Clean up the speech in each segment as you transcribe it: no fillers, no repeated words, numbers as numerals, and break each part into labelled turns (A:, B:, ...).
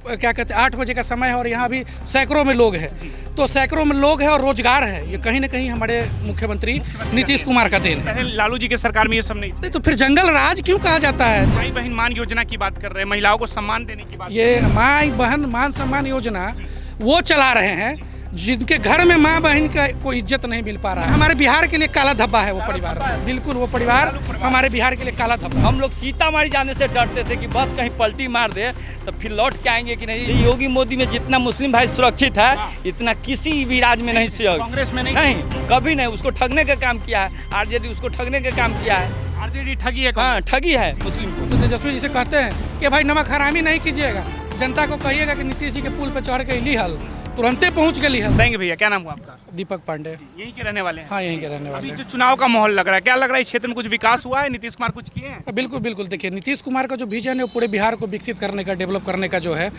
A: क्या कहते हैं 8 बजे का समय है और यहाँ अभी सैकड़ों में लोग हैं, तो सैकड़ों में लोग हैं और रोजगार है, ये कहीं ना कहीं हमारे मुख्यमंत्री नीतीश कुमार का देन है।
B: पहले लालू जी के सरकार में ये सब नहीं था।
A: तो फिर जंगल राज क्यों कहा जाता है?
B: भाई बहन मान योजना की बात कर रहे हैं, महिलाओं को सम्मान देने की बात।
A: ये माँ बहन मान सम्मान योजना वो चला रहे हैं जिनके घर में माँ बहन का कोई इज्जत नहीं मिल पा रहा है। हमारे बिहार के लिए काला धब्बा है वो परिवार, बिल्कुल वो परिवार हमारे बिहार के लिए काला धब्बा।
C: हम लोग सीतामढ़ी जाने से डरते थे कि बस कहीं पलटी मार दे तो फिर लौट के आएंगे कि नहीं। योगी मोदी में जितना मुस्लिम भाई सुरक्षित है इतना किसी भी राज्य में नहीं सुरक्षित।
B: कांग्रेस में
C: नहीं, कभी नहीं। उसको ठगने का काम किया है आरजेडी, उसको ठगने का काम किया है।
B: आरजेडी ठगी है।
C: हाँ, ठगी है मुस्लिम को।
A: तो तेजस्वी जी से कहते हैं कि भाई नमक हरामी नहीं कीजिएगा, जनता को कहिएगा कि नीतीश जी के पुल पे चढ़ के ली हल, तुरंते पहुंच गई हल।
B: देंगे भैया, क्या नाम हुआ आपका?
A: दीपक पांडे।
B: यहीं के रहने वाले हैं?
A: हाँ, यहीं के रहने वाले
B: अभी
A: हैं।
B: जो चुनाव का माहौल लग रहा है, क्या लग रहा है इस क्षेत्र में कुछ विकास हुआ है? नीतीश कुमार कुछ किए हैं?
A: बिल्कुल बिल्कुल। देखिए नीतीश कुमार का जो विजन है वो पूरे बिहार को विकसित करने का, डेवलप करने का जो है,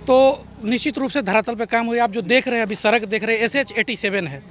A: तो निश्चित रूप से धरातल पे काम हुआ। आप जो देख रहे हैं अभी सड़क देख रहे हैं SH87 है,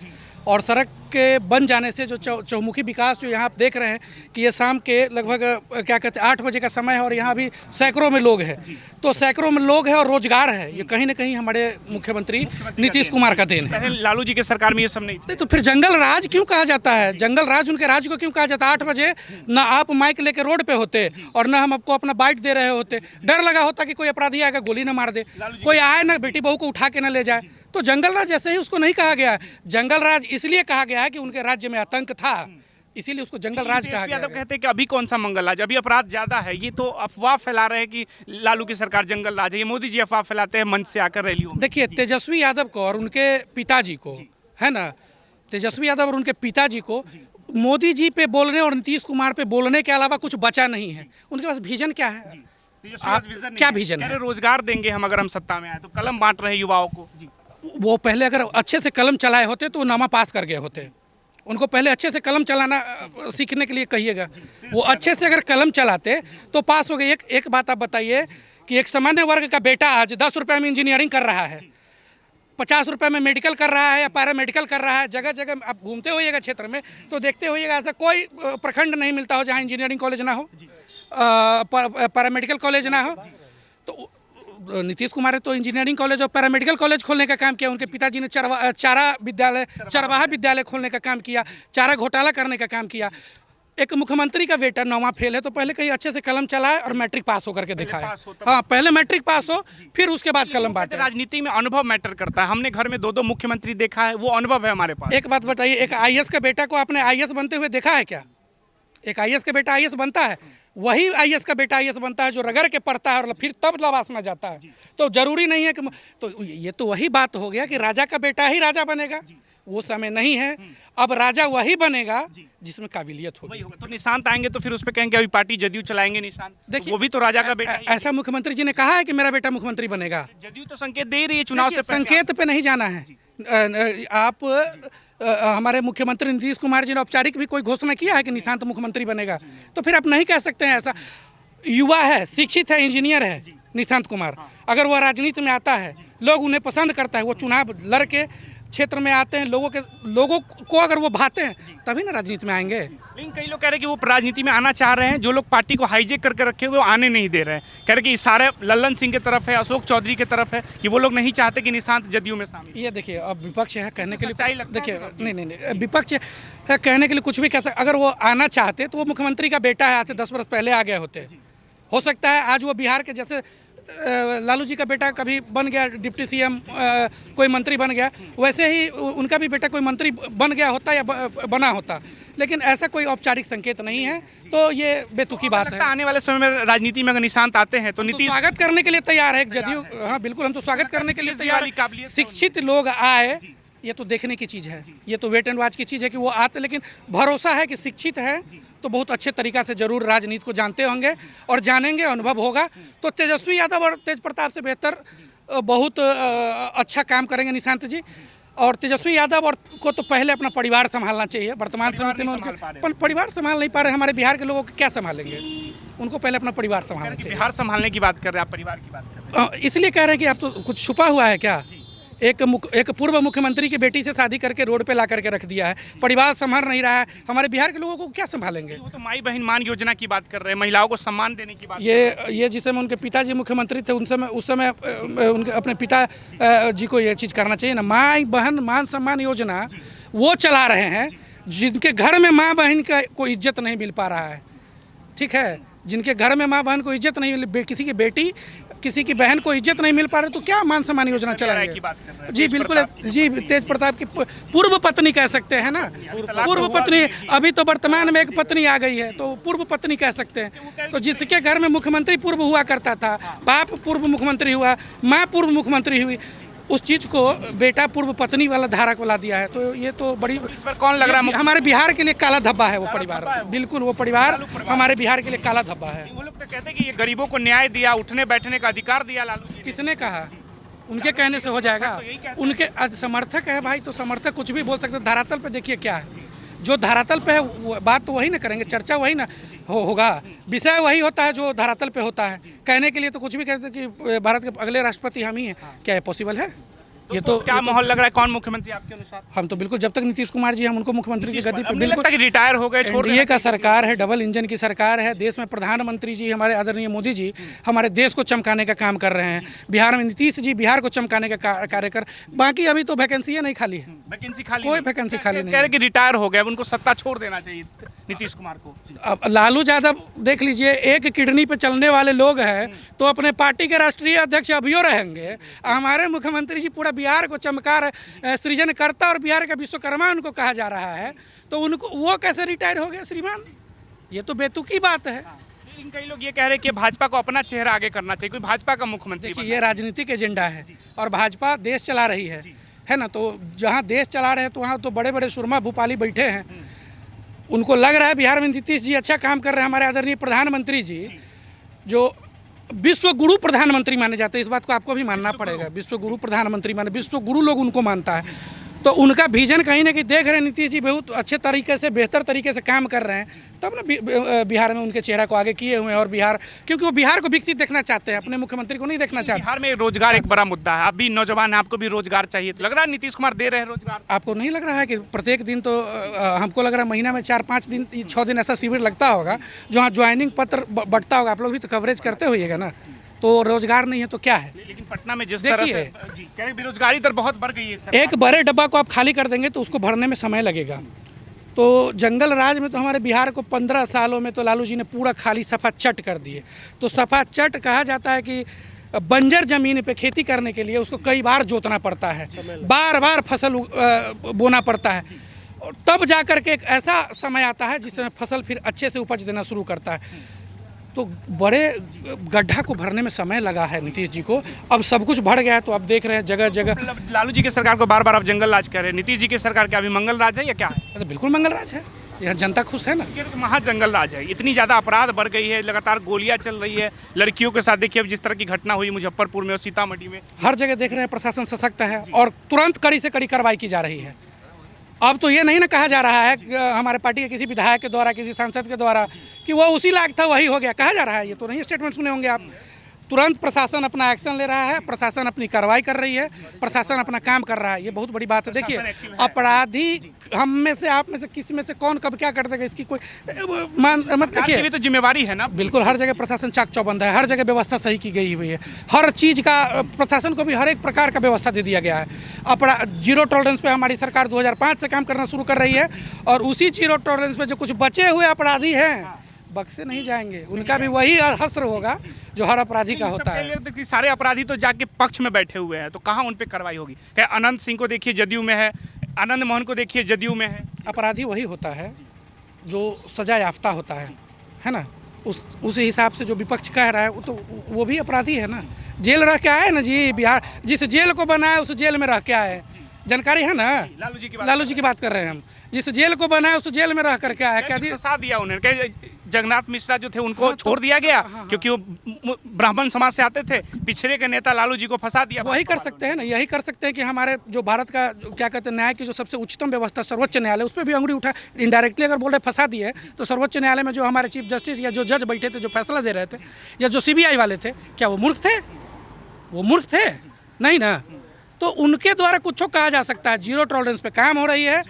A: और सड़क के बन जाने से जो चौमुखी विकास जो यहाँ आप देख रहे हैं कि ये शाम के लगभग क्या कहते हैं 8 बजे का समय है और यहाँ अभी सैकड़ों में लोग हैं, तो सैकड़ों में लोग हैं और रोजगार है, ये कहीं ना कहीं हमारे मुख्यमंत्री नीतीश कुमार का देन है।
B: पहले लालू जी के सरकार में ये सब नहीं था।
A: तो फिर जंगल राज क्यों कहा जाता है? जंगल राज उनके राज्य को क्यों कहा जाता है? 8 बजे ना आप माइक लेके रोड पे होते और ना हम आपको अपना बाइट दे रहे होते, डर लगा होता कि कोई अपराधी आएगा गोली ना मार दे, कोई आए ना बेटी बहू को उठा के ना ले जाए। तो जंगल राज जैसे ही उसको नहीं कहा गया है। जंगल राज इसलिए कहा गया है कि उनके राज्य में आतंक था, इसीलिए उसको जंगल राज कहा गया है।
B: कहते हैं कि अभी कौन सा मंगल राज, अभी अपराध ज्यादा है। ये तो अफवाह फैला रहे हैं कि लालू की सरकार जंगल राज है। ये मोदी जी अफवाह फैलाते हैं मंच से आकर रैलियों में।
A: देखिए तेजस्वी यादव को और उनके पिताजी को, है ना, तेजस्वी यादव और उनके पिताजी को मोदी जी पे बोलने और नीतीश कुमार पे बोलने के अलावा कुछ बचा नहीं है। उनके पास विजन क्या है? क्या विजन है?
B: रोजगार देंगे हम अगर हम सत्ता में आए तो। कलम बांट रहे हैं युवाओं को।
A: वो पहले अगर अच्छे से कलम चलाए होते तो नामा पास कर गए होते। उनको पहले अच्छे से कलम चलाना सीखने के लिए कहिएगा। वो अच्छे से अगर कलम चलाते तो पास हो गए। एक बात आप बताइए कि एक सामान्य वर्ग का बेटा आज 10 रुपये में इंजीनियरिंग कर रहा है, 50 रुपये में मेडिकल कर रहा है या पैरा मेडिकल कर रहा है। जगह जगह आप घूमते होइएगा क्षेत्र में तो देखते होइएगा ऐसा कोई प्रखंड नहीं मिलता हो जहाँ इंजीनियरिंग कॉलेज ना हो, पैरामेडिकल कॉलेज ना हो। तो नीतीश कुमार ने तो इंजीनियरिंग कॉलेज और पैरामेडिकल कॉलेज खोलने का काम किया। उनके पिताजी ने चरवाहा विद्यालय खोलने का काम किया, चारा घोटाला करने का काम किया। एक मुख्यमंत्री का बेटा 9वां फेल है तो पहले कहीं अच्छे से कलम चलाए और मैट्रिक पास होकर के दिखाए। हाँ, पहले मैट्रिक पास हो फिर उसके बाद कलम बांटे।
B: राजनीति में अनुभव मैटर करता है। हमने घर में 2-2 मुख्यमंत्री देखा है, वो अनुभव है हमारे पास।
A: एक बात बताइए, एक IAS का बेटा को आपने IAS बनते हुए देखा है क्या? एक IAS का बेटा IAS बनता है, वही IAS का बेटा IAS बनता है जो रगड़ के पढ़ता है और फिर तब लवास में जाता है। तो जरूरी नहीं है कि तो ये तो वही बात हो गया कि राजा का बेटा ही राजा बनेगा। वो समय नहीं है, अब राजा वही बनेगा जिसमें काबिलियत होगी।
B: तो निशांत आएंगे तो फिर उस पर कहेंगे अभी पार्टी जदयू चलाएंगे निशांत। देखिए वो भी तो राजा का बेटा।
A: ऐसा मुख्यमंत्री जी ने कहा है कि मेरा बेटा मुख्यमंत्री बनेगा।
B: जदयू तो संकेत दे रही है चुनाव से।
A: संकेत पे नहीं जाना है। आप हमारे मुख्यमंत्री नीतीश कुमार जी ने औपचारिक भी कोई घोषणा किया है कि निशांत मुख्यमंत्री बनेगा, तो फिर आप नहीं कह सकते हैं ऐसा। युवा है, शिक्षित है, इंजीनियर है निशांत कुमार। अगर वह राजनीति में आता है, लोग उन्हें पसंद करता है, वो चुनाव लड़ के क्षेत्र में आते हैं, लोगों को अगर वो भाते हैं तभी ना राजनीति में आएंगे।
B: लेकिन कई लोग कह रहे हैं कि वो राजनीति में आना चाह रहे हैं, जो लोग पार्टी को हाईजेक करके रखे हुए वो आने नहीं दे रहे हैं। कह रहे कि इशारे लल्लन सिंह की तरफ है, अशोक चौधरी की तरफ है कि वो लोग नहीं चाहते कि निशांत जदयू में शामिल।
A: ये देखिए अब विपक्ष है कहने के लिए, देखिए
B: है
A: नहीं विपक्ष है कहने के लिए कुछ भी कह सकते। अगर वो आना चाहते तो वो मुख्यमंत्री का बेटा है, आज से 10 वर्ष पहले आ गए होते। हो सकता है आज वो बिहार के जैसे लालू जी का बेटा कभी बन गया डिप्टी CM, कोई मंत्री बन गया, वैसे ही उनका भी बेटा कोई मंत्री बन गया होता या बना होता। लेकिन ऐसा कोई औपचारिक संकेत नहीं है, तो ये बेतुकी बात है।
B: आने वाले समय में राजनीति में अगर निशांत आते हैं तो नीतीश
A: स्वागत करने के लिए तैयार है जदयू। हाँ बिल्कुल, हम तो स्वागत करने के लिए तैयार हैं। शिक्षित लोग आए, ये तो देखने की चीज़ है, ये तो वेट एंड वॉच की चीज़ है कि वो आते। लेकिन भरोसा है कि शिक्षित है तो बहुत अच्छे तरीक़ा से जरूर राजनीति को जानते होंगे और जानेंगे, अनुभव होगा। तो तेजस्वी यादव और तेज प्रताप से बेहतर बहुत अच्छा काम करेंगे निशांत जी। और तेजस्वी यादव और को तो पहले अपना परिवार संभालना चाहिए। वर्तमान समय में उनके परिवार संभाल नहीं पा रहे। हमारे बिहार के लोगों को क्या संभालेंगे? उनको पहले अपना परिवार संभालना चाहिए।
B: बिहार संभालने की बात कर रहे हैं आप, परिवार की बात कर रहे हैं,
A: इसलिए कह रहे हैं कि आप तो कुछ छुपा हुआ है क्या? एक पूर्व मुख्यमंत्री की बेटी से शादी करके रोड पे ला करके रख दिया है, परिवार संभाल नहीं रहा है, हमारे बिहार के लोगों को क्या संभालेंगे?
B: वो तो माई बहन मान योजना की बात कर रहे हैं, महिलाओं को सम्मान देने की बात।
A: ये जिस समय उनके पिताजी मुख्यमंत्री थे उस समय उनके अपने पिता जी को ये चीज़ करना चाहिए ना। माँ बहन मान सम्मान योजना वो चला रहे हैं जिनके घर में माँ बहन का कोई इज्जत नहीं मिल पा रहा है, ठीक है, जिनके घर में माँ बहन को इज्जत नहीं, किसी की बेटी किसी की बहन को इज्जत नहीं मिल पा रही, तो क्या मान सम्मान योजना चलाएंगे? जी बिल्कुल, जी तेज प्रताप की पूर्व पत्नी कह सकते हैं ना, पूर्व पत्नी। अभी तो वर्तमान में एक पत्नी आ गई है तो पूर्व पत्नी कह सकते हैं। तो जिसके घर में मुख्यमंत्री पूर्व हुआ करता था, बाप पूर्व मुख्यमंत्री हुआ, माँ पूर्व मुख्यमंत्री हुई, उस चीज़ को बेटा पूर्व पत्नी वाला धारा को ला दिया है। तो ये तो बड़ी,
B: इस पर कौन लग रहा है?
A: हमारे बिहार के लिए काला धब्बा है वो परिवार, बिल्कुल वो परिवार हमारे बिहार के लिए काला धब्बा है।
B: वो लोग तो कहते हैं कि ये गरीबों को न्याय दिया, उठने बैठने का अधिकार दिया लालू जी।
A: किसने कहा? उनके कहने से हो जाएगा? उनके समर्थक है भाई, तो समर्थक कुछ भी बोल सकते। धरातल पे देखिए क्या है, जो धरातल पे है बात तो वही ना करेंगे, चर्चा वही ना होगा, विषय वही होता है जो धरातल पे होता है। कहने के लिए तो कुछ भी कहते हैं कि भारत के अगले राष्ट्रपति हम ही हैं, क्या ये पॉसिबल है? ये तो
B: क्या माहौल लग रहा है? कौन मुख्यमंत्री आपके अनुसार?
A: हम तो बिल्कुल, जब तक नीतीश कुमार जी हम उनको मुख्यमंत्री की गद्दी पे
B: बिल्कुल रिटायर हो गए, छोड़
A: एनडीए का सरकार है, डबल इंजन की सरकार है, देश में प्रधानमंत्री जी हमारे आदरणीय मोदी जी हमारे देश को चमकाने का काम कर रहे हैं। बिहार में नीतीश जी बिहार को चमकाने का कार्य कर, बाकी अभी तो वैकेंसी नहीं खाली है,
B: वैकेंसी खाली,
A: कोई वैकेंसी खाली नहीं।
B: कह रहे कि रिटायर हो गए, उनको सत्ता छोड़ देना चाहिए नीतीश कुमार को।
A: अब लालू यादव देख लीजिए, एक किडनी पे चलने वाले लोग हैं तो अपने पार्टी के राष्ट्रीय अध्यक्ष अभियो रहेंगे। हमारे मुख्यमंत्री जी पूरा बिहार को चमका सृजन करता और बिहार का विश्वकर्मा उनको कहा जा रहा है, तो उनको वो कैसे रिटायर हो गए श्रीमान? ये तो बेतुकी बात है।
B: लेकिन कई लोग ये कह रहे हैं कि भाजपा को अपना चेहरा आगे करना चाहिए, कोई भाजपा का मुख्यमंत्री।
A: ये राजनीतिक एजेंडा है और भाजपा देश चला रही है ना। तो जहाँ देश चला रहे हैं तो वहाँ तो बड़े बड़े सुरमा भूपाली बैठे हैं, उनको लग रहा है बिहार में नीतीश जी अच्छा काम कर रहे हैं। हमारे आदरणीय प्रधानमंत्री जी जो विश्व गुरु प्रधानमंत्री माने जाते हैं, इस बात को आपको भी मानना पड़ेगा। विश्व गुरु प्रधानमंत्री माने, विश्व गुरु लोग उनको मानता है। तो उनका विजन कहीं ना कहीं देख रहे हैं नीतीश जी बहुत अच्छे तरीके से, बेहतर तरीके से काम कर रहे हैं, तब ना बिहार में उनके चेहरा को आगे किए हुए हैं। और बिहार, क्योंकि वो बिहार को विकसित देखना चाहते हैं, अपने मुख्यमंत्री को नहीं देखना चाहते।
B: बिहार में रोजगार एक बड़ा मुद्दा है, आप भी नौजवान हैं, आपको भी रोजगार चाहिए, तो लग रहा है नीतीश कुमार दे रहे हैं रोजगार?
A: आपको नहीं लग रहा है कि प्रत्येक दिन तो हमको लग रहा है महीना में 4-5 दिन 6 दिन ऐसा शिविर लगता होगा जहाँ ज्वाइनिंग पत्र बढ़ता होगा, आप लोग भी तो कवरेज करते होइएगा ना। तो रोजगार नहीं है तो क्या है?
B: लेकिन पटना में जिस तरह से बेरोजगारी दर बहुत बढ़ गई है,
A: एक बड़े डब्बा को आप खाली कर देंगे तो उसको भरने में समय लगेगा। तो जंगल राज में तो हमारे बिहार को 15 सालों में तो लालू जी ने पूरा खाली सफा चट कर दिए। तो सफा चट कहा जाता है कि बंजर जमीन पे खेती करने के लिए उसको कई बार जोतना पड़ता है, बार बार फसल बोना पड़ता है, और तब जा कर के एक ऐसा समय आता है जिसमें फसल फिर अच्छे से उपज देना शुरू करता है। तो बड़े गड्ढा को भरने में समय लगा है नीतीश जी को, अब सब कुछ बढ़ गया है। तो आप देख रहे हैं जगह जगह
B: लालू जी की सरकार को बार बार आप जंगल राज कह रहे हैं, नीतीश जी की सरकार क्या अभी मंगल राज है या क्या है?
A: तो बिल्कुल मंगल राज है, यहाँ जनता खुश है ना।
B: महा जंगल राज है, इतनी ज़्यादा अपराध बढ़ गई है, लगातार गोलियां चल रही है लड़कियों के साथ। देखिए अब जिस तरह की घटना हुई मुजफ्फरपुर में और सीतामढ़ी में,
A: हर जगह देख रहे हैं प्रशासन सशक्त है और तुरंत कड़ी से कड़ी कार्रवाई की जा रही है। अब तो ये नहीं ना कहा जा रहा है हमारे पार्टी के किसी विधायक के द्वारा, किसी सांसद के द्वारा कि वो उसी लायक था वही हो गया, कहा जा रहा है। ये तो नहीं स्टेटमेंट सुने होंगे आप। तुरंत प्रशासन अपना एक्शन ले रहा है, प्रशासन अपनी कार्रवाई कर रही है, प्रशासन अपना काम कर रहा है। ये बहुत बड़ी बात है। देखिए अपराधी हम में से, आप में से, किसी में से कौन कब क्या कर देगा इसकी कोई मतलब देखिए
B: तो जिम्मेवारी है ना।
A: बिल्कुल हर जगह प्रशासन चाक चौबंद है, हर जगह व्यवस्था सही की गई हुई है, हर चीज़ का प्रशासन को भी हर एक प्रकार का व्यवस्था दे दिया गया है। जीरो टॉलरेंस पे हमारी सरकार 2005 से काम करना शुरू कर रही है और उसी जीरो टॉलरेंस पे जो कुछ बचे हुए अपराधी हैं बक्से नहीं जाएंगे, उनका भी वही हश्र होगा जो हर अपराधी का होता है।
B: सारे अपराधी तो जाके पक्ष में बैठे हुए हैं, तो कहाँ उन पे कार्रवाई होगी? क्या अनंत सिंह को देखिए जदयू में है, आनंद मोहन को देखिए जदयू में है।
A: अपराधी वही होता है जो सजा याफ्ता होता है ना। उस हिसाब से जो विपक्ष कह रहा है तो वो भी अपराधी है ना। जेल रह के आए ना जी, बिहार जिस जेल को बनाया उस जेल में रह के आए, जानकारी है ना। लालू जी की बात कर रहे हैं हम। जिस जेल को बनाया उस जेल में रह करके आया, क्या
B: फंसा दिया उन्होंने। जगन्नाथ मिश्रा जो थे उनको छोड़ दिया गया क्योंकि वो ब्राह्मण समाज से आते थे, पिछड़े के नेता लालू जी को फंसा दिया।
A: वही कर सकते हैं ना, यही कर सकते हैं कि हमारे जो भारत का क्या कहते हैं न्याय की जो सबसे उच्चतम व्यवस्था सर्वोच्च न्यायालय, उस पर भी अंगुली उठा। इनडायरेक्टली अगर बोल रहे फंसा दिए तो सर्वोच्च न्यायालय में जो हमारे चीफ जस्टिस या जो जज बैठे थे, जो फैसला दे रहे थे, या जो CBI वाले थे, क्या वो मूर्ख थे? वो मूर्ख थे नहीं ना। तो उनके द्वारा कुछ कहा जा सकता है। जीरो टॉलरेंस पे काम हो रही है,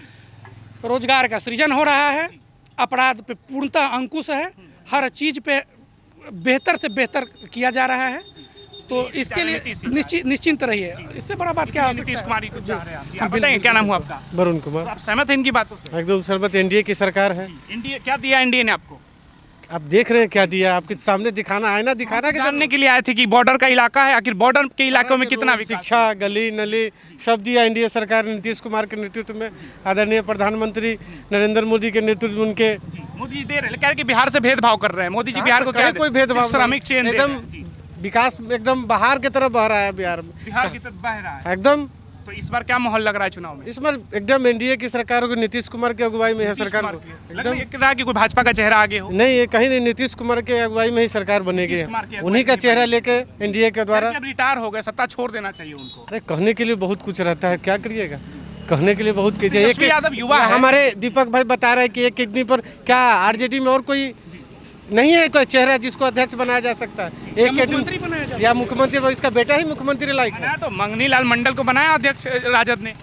A: रोजगार का सृजन हो रहा है, अपराध पे पूर्णतः अंकुश है, हर चीज़ पे बेहतर से बेहतर किया जा रहा है। तो इसके लिए निश्चिंत रहिए, इससे बड़ा बात क्या हो सकता
B: नीतीश
A: है।
B: कुमार ही को चाह रहे हैं आप। जी, आप बताएंगे क्या नाम हुआ आपका?
D: वरुण कुमार।
B: आप सहमत हैं इनकी बातों से?
D: एकदम सहमत। एनडीए की सरकार है।
B: इंडिया क्या दिया एनडीए ने आपको?
D: आप देख रहे हैं क्या दिया, आपके सामने दिखाना है ना, दिखाना कि
B: जानने के लिए आए थे कि बॉर्डर का इलाका है, आखिर बॉर्डर के इलाकों में कितना विकास?
D: शिक्षा, गली नली सब दिया एनडीए सरकार ने नीतीश कुमार के नेतृत्व में। आदरणीय प्रधानमंत्री नरेंद्र मोदी के नेतृत्व में उनके
B: मोदी जी दे रहे हैं, कह रहे कि बिहार से भेदभाव कर रहे हैं। मोदी जी बिहार को क्या
D: कोई भेदभाव
B: श्रमिक चेन
D: एकदम विकास एकदम बाहर की तरफ बह रहा है बिहार में,
B: बिहार की तरफ बह रहा है।
D: एकदम।
B: तो इस बार क्या माहौल लग रहा है चुनाव में?
D: इस बार एकदम एनडीए की सरकार होगी, नीतीश कुमार की अगुवाई में है सरकार को।
B: लग रहा है कि कोई भाजपा का चेहरा आगे हो?
D: नहीं, ये कहीं नहीं, नीतीश कुमार के अगुवाई में ही सरकार बनेगी।
B: नीतीश कुमार की अगुवाई
D: उन्हीं का
B: में
D: चेहरा लेके एनडीए के द्वारा।
B: अब रिटायर हो गए, सत्ता छोड़ देना चाहिए उनको।
D: अरे कहने के लिए बहुत कुछ रहता है, क्या करिएगा, कहने के लिए बहुत कुछ है।
B: तेजस्वी यादव युवा है।
D: हमारे दीपक भाई बता रहे हैं कि एक किडनी पर क्या आरजेडी में और कोई नहीं है कोई चेहरा जिसको अध्यक्ष बनाया जा सकता है। एक
A: मुख्यमंत्री बनाया जा
D: या मुख्यमंत्री, इसका बेटा ही मुख्यमंत्री लायक है।
B: बनाया तो मंगनी लाल मंडल को बनाया अध्यक्ष राजद ने।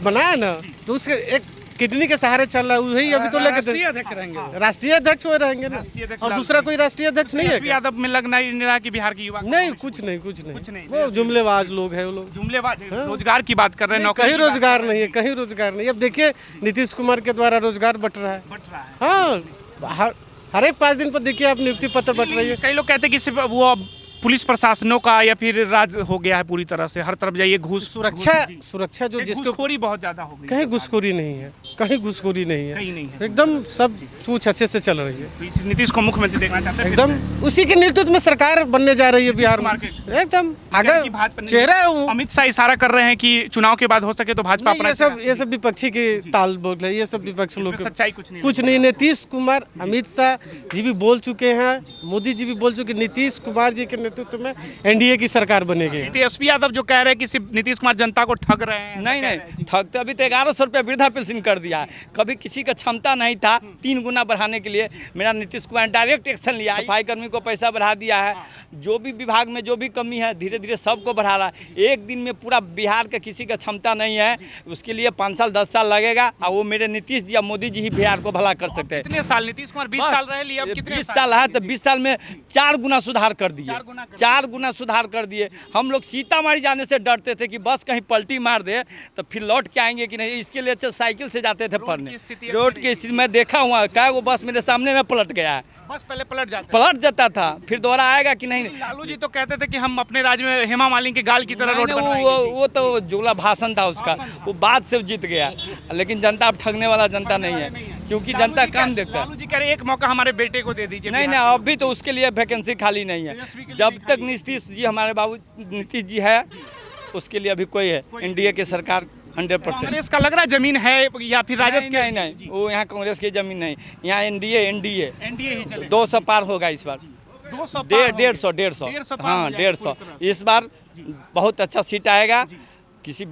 D: बनाया ना, तो उसके एक किडनी के सहारे चल रहा है, वही अभी तो लेके
A: राष्ट्रीय अध्यक्ष रहेंगे वो।
D: राष्ट्रीय अध्यक्ष वो रहेंगे ना,
B: राष्ट्रीय अध्यक्ष
D: और दूसरा कोई राष्ट्रीय अध्यक्ष नहीं है
B: तेजस्वी
D: क्या?
B: यादव में लगना ही नहीं रहा कि बिहार के युवा
D: नहीं, कुछ नहीं, कुछ नहीं, वो जुमलेबाज लोग हैं वो लोग।
B: जुमलेबाज रोजगार की बात कर रहे हैं, नौकरी
D: कहीं
B: की बात
D: रोजगार नहीं है, कहीं रोजगार नहीं। अब देखिए नीतीश कुमार के द्वारा रोजगार बट रहा है।
B: बट रहा है।
D: हाँ, हर एक 5 दिन पर देखिए आप नियुक्ति पत्र बट रही है।
B: कई लोग कहते हैं कि सिर्फ वो अब पुलिस प्रशासनों का या फिर राज हो गया है पूरी तरह से, हर तरफ जाइए घूस सुरक्षा
D: जो जिसको
B: घूसखोरी बहुत ज्यादा हो गई।
D: कहीं घुसखोरी नहीं है, कहीं घुसखोरी नहीं है,
B: कहीं नहीं है।
D: एकदम सब कुछ अच्छे से चल रही है।
B: तो इस नीतीश को मुख्यमंत्री देखना चाहते हैं?
D: एकदम उसी के नेतृत्व में सरकार बनने जा रही है बिहार में। एकदम अगर
B: भाजपा
D: चेहरा है वो।
B: अमित शाह इशारा कर रहे हैं कि चुनाव के बाद हो सके तो भाजपा
D: नहीं, ये सब विपक्षी के ताल बोल रहे हैं, ये सब विपक्ष लोग
B: सच्चाई कुछ
D: नहीं। नीतीश कुमार, अमित शाह जी भी बोल चुके हैं, मोदी जी भी बोल चुके, नीतीश कुमार जी के नेतृत्व में एनडीए की सरकार बनेगी।
B: तेजस्वी यादव जो कह रहे हैं कि सिर्फ नीतीश कुमार जनता को ठग रहे हैं।
C: नहीं, ठगते अभी तो 1100 रुपये वृद्धा पेंशन कर दिया है। कभी किसी का क्षमता नहीं था 3 गुना बढ़ाने के लिए, मेरा नीतीश कुमार डायरेक्ट एक्शन लिया है। सफाई कर्मी को पैसा बढ़ा दिया है, जो भी विभाग में जो भी कमी है धीरे धीरे सबको बढ़ा रहा है। एक दिन में पूरा बिहार का किसी का क्षमता नहीं है, उसके लिए 5 साल 10 साल लगेगा, और वो मेरे नीतीश जी या मोदी जी ही बिहार को भला कर सकते हैं।
B: कितने साल नीतीश कुमार 20 साल रहे लिए, अब कितने
C: 20 साल है तो 20 साल में 4 गुना सुधार कर दिए, 4 गुना सुधार कर दिए। हम लोग सीतामढ़ी जाने से डरते थे कि बस कहीं पलटी मार दे तो फिर लौट के आएंगे कि नहीं, इसके लिए अच्छा साइकिल से जाते थे पढ़ने। रोड की स्थिति मैं देखा हुआ, क्या वो बस मेरे सामने में पलट गया है,
B: बस पहले पलट
C: जाता था, फिर दोबारा आएगा कि नहीं।
B: लालू जी तो कहते थे कि हम अपने राज्य में हेमा मालिनी के गाल की तरह रोड बनवाएंगे।
C: वो तो जुगला भाषण था उसका, वो बात से जीत गया, लेकिन जनता अब ठगने वाला जनता नहीं है, क्योंकि जनता काम देखता है।
B: लालू जी कह रहे एक मौका हमारे बेटे को दे दीजिए।
C: नहीं, अभी तो उसके लिए वैकेंसी खाली नहीं है। जब तक नीतीश जी हमारे बाबू नीतीश जी है, उसके लिए अभी कोई है। एनडीए की सरकार 100%।
B: कांग्रेस का लग रहा है जमीन है या फिर राजद?
C: नहीं, वो यहाँ कांग्रेस की जमीन नहीं, यहाँ एनडीए
B: ही चले।
C: 200 पार होगा इस बार, 150 हाँ 150। इस बार बहुत अच्छा सीट आएगा, किसी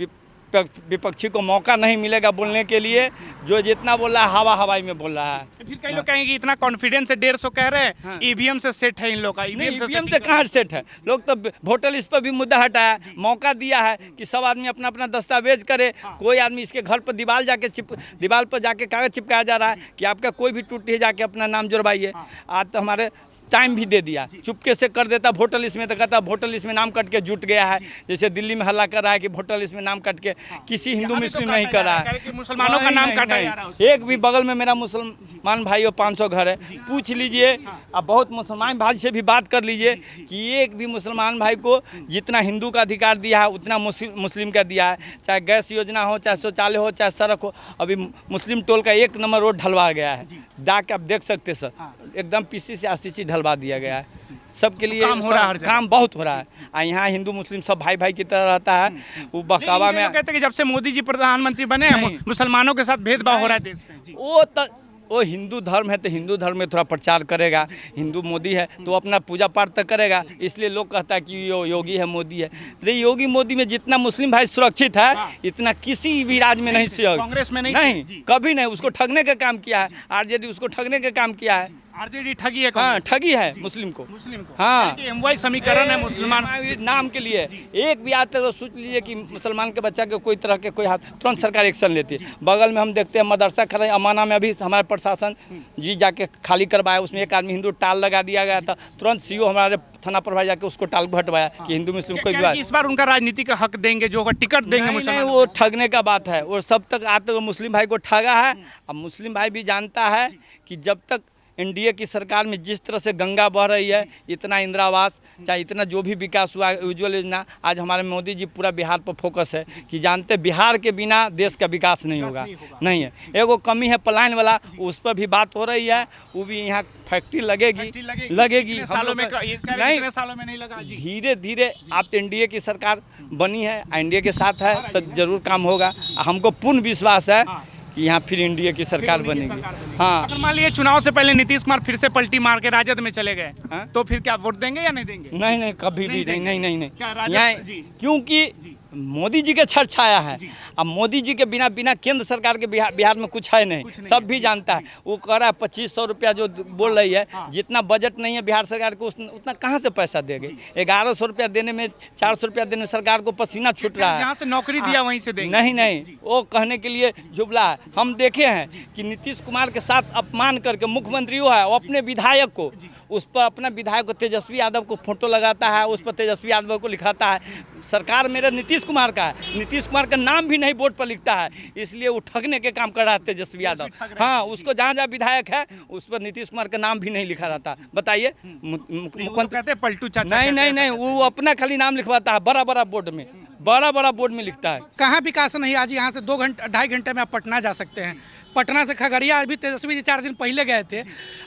C: विपक्षी को मौका नहीं मिलेगा बोलने के लिए। जो जितना बोल रहा है हवाई में बोल रहा है।
B: फिर कई लोग कहेंगे इतना कॉन्फिडेंस से 150 कह रहे हैं, ईवीएम से सेट है इन लोग का।
C: ईवीएम से कहाँ सेट है, लोग तो वोटर लिस्ट पर भी मुद्दा हटाया, मौका दिया है कि सब आदमी अपना अपना दस्तावेज करे। कोई आदमी इसके घर पर दीवार पर जाके कागज चिपकाया जा रहा है कि आपका कोई भी टूटी जाके अपना नाम जुड़वाइए। आज तो हमारे टाइम भी दे दिया, चुपके से कर देता वोटर लिस्ट में, तो कहता वोटर लिस्ट में नाम कट के जुट गया है। जैसे दिल्ली में हल्ला कर रहा है कि वोटर लिस्ट में नाम कट के, किसी हिंदू मुस्लिम नहीं कर रहा है,
B: मुसलमानों का नाम काटा जा रहा है।
C: एक भी बगल में मेरा मुसलमान भाई और 500 घर है, पूछ लीजिए। अब बहुत मुसलमान भाई से भी बात कर लीजिए कि एक भी मुसलमान भाई को जितना हिंदू का अधिकार दिया है उतना मुस्लिम का दिया है। चाहे गैस योजना हो, चाहे शौचालय हो, चाहे सड़क हो। अभी मुस्लिम टोल का 1 नंबर रोड ढलवा गया है, जाके आप देख सकते सर, एकदम पीसी से आरसीसी ढलवा दिया गया है। सबके लिए
B: काम हो रहा है,
C: काम बहुत हो रहा है। यहाँ हिंदू मुस्लिम सब भाई भाई की तरह रहता है। वो बहकावा में
B: कहते हैं कि जब से मोदी जी प्रधानमंत्री बने मुसलमानों के साथ भेदभाव हो रहा है देश में।
C: वो हिंदू धर्म है तो हिंदू धर्म में थोड़ा प्रचार करेगा। हिंदू मोदी है तो अपना पूजा पाठ तो करेगा, इसलिए लोग कहता है कि योगी है मोदी है। अरे योगी मोदी में जितना मुस्लिम भाई सुरक्षित है इतना किसी भी राज्य में नहीं सुरक्षित।
B: कांग्रेस में
C: नहीं, कभी नहीं। उसको ठगने का काम किया है, आरजेडी उसको ठगने का काम किया है।
B: आरजेडी ठगी है
C: हाँ ठगी है मुस्लिम को।
B: मुस्लिम को।
C: हाँ
B: एमवाई समीकरण है मुसलमान
C: नाम के लिए एक भी आज तक तो सोच लीजिए कि मुसलमान के बच्चा के कोई तरह के कोई हाथ तुरंत सरकार एक्शन लेती है। बगल में हम देखते हैं मदरसा खड़ा अमाना में अभी हमारे प्रशासन जी जाके खाली करवाया, उसमें एक आदमी हिंदू टाल लगा दिया गया था, तुरंत सीओ हमारे थाना प्रभारी जाके उसको टाल को हटवाया कि हिंदू मुस्लिम कोई
B: क्या इस बार उनका राजनीति का हक देंगे, जो टिकट देंगे
C: नहीं,
B: मुसलमान
C: वो ठगने का बात है। और सब तक आज तक मुस्लिम भाई को ठगा है। अब मुस्लिम भाई भी जानता है कि जब तक एनडीए की सरकार में जिस तरह से गंगा बह रही है, इतना इंदिरा आवास चाहे इतना जो भी विकास हुआ उज्ज्वल योजना, आज हमारे मोदी जी पूरा बिहार पर फोकस है कि जानते बिहार के बिना देश का विकास नहीं होगा। नहीं है, एगो कमी है पलायन वाला, उस पर भी बात हो रही है। वो भी यहाँ फैक्ट्री लगेगी
B: सालों में
C: नहीं,
B: सालों में नहीं लगा जी।
C: धीरे धीरे आप एनडीए की सरकार बनी है, एनडीए के साथ है तो जरूर काम होगा। हमको पूर्ण विश्वास है कि यहाँ फिर एनडीए की सरकार बनेगी। हाँ
B: अगर मान लीजिए चुनाव से पहले नीतीश कुमार फिर से पलटी मार के राजद में चले गए,
C: हाँ?
B: तो फिर क्या वोट देंगे या नहीं देंगे?
C: नहीं कभी भी नहीं
B: क्या राजद
C: यहाँ
B: जी?
C: क्योंकि मोदी जी के छड़ छाया है। अब मोदी जी के बिना केंद्र सरकार के बिहार में कुछ है नहीं, सब भी जानता है। वो कह रहा है 2500 रुपया जो बोल रही है, जितना बजट नहीं है बिहार सरकार को उतना कहाँ से पैसा देगी। 1100 रुपया देने में 400 रुपया देने में सरकार को पसीना छूट रहा है।
B: जहाँ से नौकरी दिया वहीं से देंगे?
C: नहीं वो कहने के लिए जुबला है। हम देखे हैं कि नीतीश कुमार के साथ अपमान करके मुख्यमंत्री वो है, वो अपने विधायक को उस पर अपना विधायक को तेजस्वी यादव को फोटो लगाता है, उस पर तेजस्वी यादव को लिखाता है सरकार मेरा नीतीश कुमार का है। नीतीश कुमार का नाम भी नहीं बोर्ड पर लिखता है, इसलिए वो ठगने के काम कर रहा है तेजस्वी यादव। हाँ उसको जहाँ जहाँ विधायक है उस पर नीतीश कुमार का नाम भी नहीं लिखा रहता। बताइए मुख्यमंत्री
B: कहते हैं पलटू चाचा।
C: नहीं वो अपना खाली नाम लिखवाता है, बड़ा बोर्ड में बड़ा बोर्ड में लिखता है।
A: कहाँ विकास नहीं। आज यहाँ से 2-2.5 घंटे में आप पटना जा सकते हैं। पटना से खगड़िया अभी तेजस्वी जी 4 दिन पहले गए थे,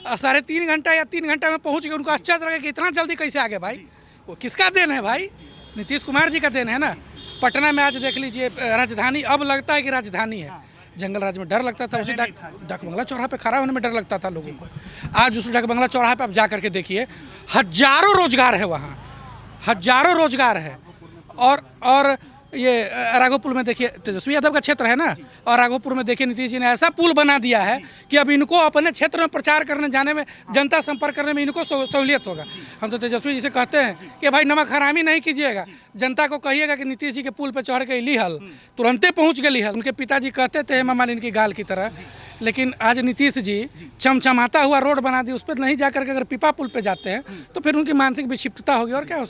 A: 3.5 घंटा या 3 घंटा में पहुँच गए। उनको आश्चर्य लगा कि इतना जल्दी कैसे आ गए भाई। वो किसका देन है भाई? नीतीश कुमार जी का देन है ना। पटना में आज देख लीजिए राजधानी, अब लगता है कि राजधानी है। जंगल राज में डर लगता था, उसी डाक बंगला चौराहे पे खड़ा होने में डर लगता था लोगों को। आज उस डाक बंगला चौराहे पे आप जा करके देखिए, हजारों रोजगार है वहाँ, हजारों रोजगार है। और ये राघोपुर में देखिए तेजस्वी यादव का क्षेत्र है ना, और राघोपुर में देखिए नीतीश जी ने ऐसा पुल बना दिया है कि अब इनको अपने क्षेत्र में प्रचार करने जाने में, जनता संपर्क करने में इनको सहूलियत होगा। हम तो तेजस्वी जी से कहते हैं कि भाई नमक हरामी नहीं कीजिएगा, जनता को कहिएगा कि नीतीश जी के पुल पर चढ़ के लिहल, तुरंते पहुँच गए लिहल। उनके पिताजी कहते थे हेमा मालिनी की गाल की तरह, लेकिन आज नीतीश जी चमचमाता हुआ रोड बना दी, उस पर नहीं जा करके अगर पीपा पुल पे जाते हैं तो फिर उनकी मानसिक विक्षिप्तता होगी और क्या हो सकता है।